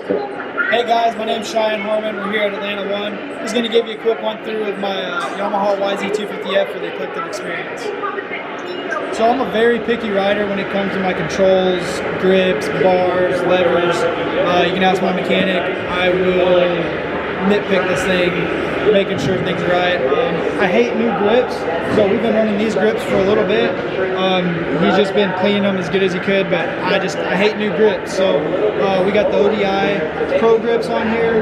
Hey guys, my name's Cheyenne Harmon. We're here at Atlanta 1. I'm just going to give you a quick run through of my Yamaha YZ-250F for the Eclectic Experience. So I'm a very picky rider when it comes to my controls, grips, bars, levers. You can ask my mechanic. I will nitpick this thing, making sure things are right. I hate new grips, so we've been running these grips for a little bit. He's just been cleaning them as good as he could, but I hate new grips. So we got the ODI Pro grips on here.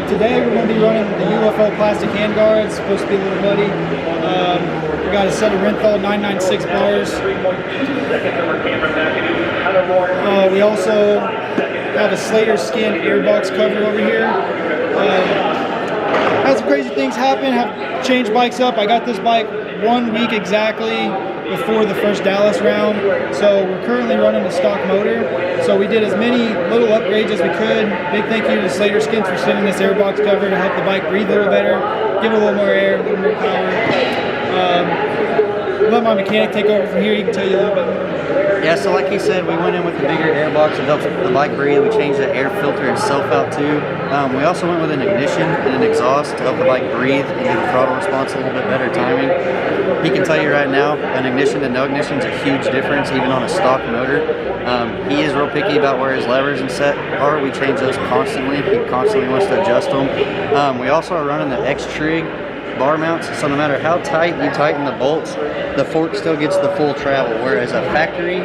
Today we're going to be running the UFO plastic handguards. It's supposed to be a little muddy. We got a set of Renthal 996 bars. We also have a Slater Skin airbox cover over here. Had some crazy things happen, have changed bikes up. I got this bike 1 week exactly before the first Dallas round, so we're currently running a stock motor. So we did as many little upgrades as we could. Big thank you to Slater Skins for sending this airbox cover to help the bike breathe a little better, give it a little more air, a little more power. Let my mechanic take over from here. He can tell you a little bit more. Yeah, so like he said, we went in with the bigger airbox. It helps the bike breathe. We changed the air filter itself out too. We also went with an ignition and an exhaust to help the bike breathe and give the throttle response a little bit better timing. He can tell you right now, an ignition to no ignition is a huge difference, even on a stock motor. He is real picky about where his levers and set are. We change those constantly. He constantly wants to adjust them. We also are running the X-Trig bar mounts, so no matter how tight you tighten the bolts, the fork still gets the full travel, whereas a factory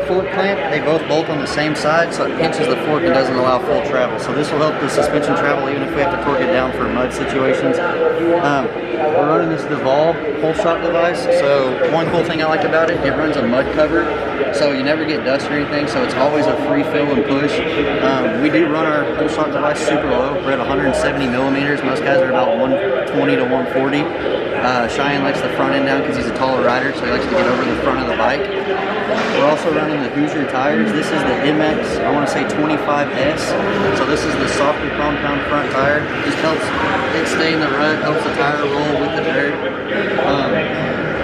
fork clamp, they both bolt on the same side, so it pinches the fork and doesn't allow full travel. So this will help the suspension travel even if we have to torque it down for mud situations. We're running this Devolve whole shot device, so one cool thing I like about it, it runs a mud cover, so you never get dust or anything, so it's always a free fill and push. We do run our whole shot device super low. We're at 170 millimeters. Most guys are about 120 to 140. Cheyenne likes the front end down because he's a taller rider, so he likes to get over the front of the bike. We're also running the Hoosier tires. This is the MX, I want to say 25S. So this is the softer compound front tire. Just helps it stay in the rut, helps the tire roll with the dirt.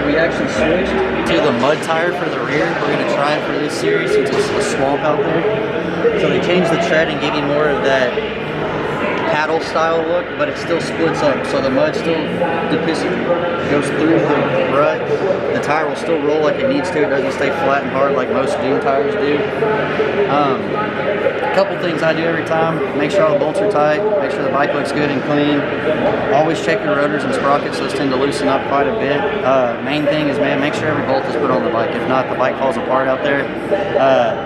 We actually switched to the mud tire for the rear. We're going to try it for this series since it's a swamp out there. So they changed the tread and gave you more of that paddle style look, but it still splits up, so the mud still goes through the rut. The tire will still roll like it needs to. It doesn't stay flat and hard like most dune tires do. A couple things I do every time: make sure all the bolts are tight, make sure the bike looks good and clean. Always check your rotors and sprockets; those tend to loosen up quite a bit. Main thing is, man, make sure every bolt is put on the bike. If not, the bike falls apart out there.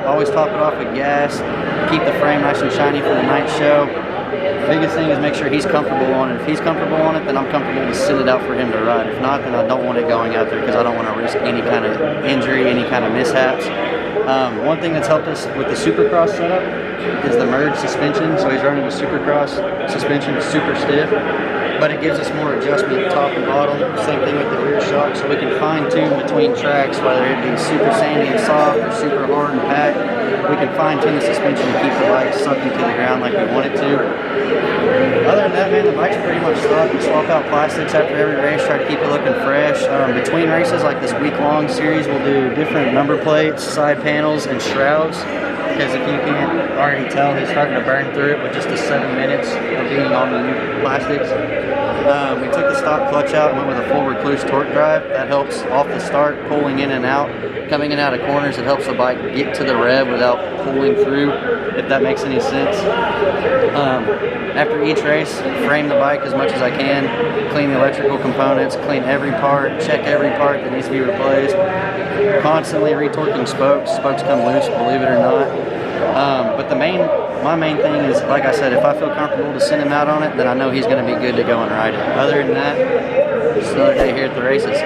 Always top it off with gas. Keep the frame nice and shiny for the night show. Biggest thing is make sure he's comfortable on it. If he's comfortable on it, then I'm comfortable to send it out for him to ride. If not, then I don't want it going out there because I don't want to risk any kind of injury, any kind of mishaps. One thing that's helped us with the Supercross setup is the merge suspension. So he's running with Supercross suspension. It's super stiff, but it gives us more adjustment top and bottom. Same thing with the rear shock, so we can fine tune between tracks, whether it be super sandy and soft or super hard and packed. We can fine tune the suspension to keep the bike sucking to the ground like we want it to. Other than that, man, the bike's pretty much stock. We swap out plastics after every race, try to keep it looking fresh. Between races, like this week-long series, we'll do different number plates, side panels, and shrouds. Because if you can't already tell, he's starting to burn through it with just the 7 minutes of being on the new plastics. We took the stock clutch out and went with a full recluse torque drive. That helps off the start, pulling in and out. Coming in and out of corners, it helps the bike get to the rev without pulling through, if that makes any sense. After each race, frame the bike as much as I can, clean the electrical components, clean every part, check every part that needs to be replaced. Constantly retorquing spokes. Spokes come loose, believe it or not. But my main thing is, like I said, if I feel comfortable to send him out on it, then I know he's going to be good to go and ride it. Other than that, just another day here at the races.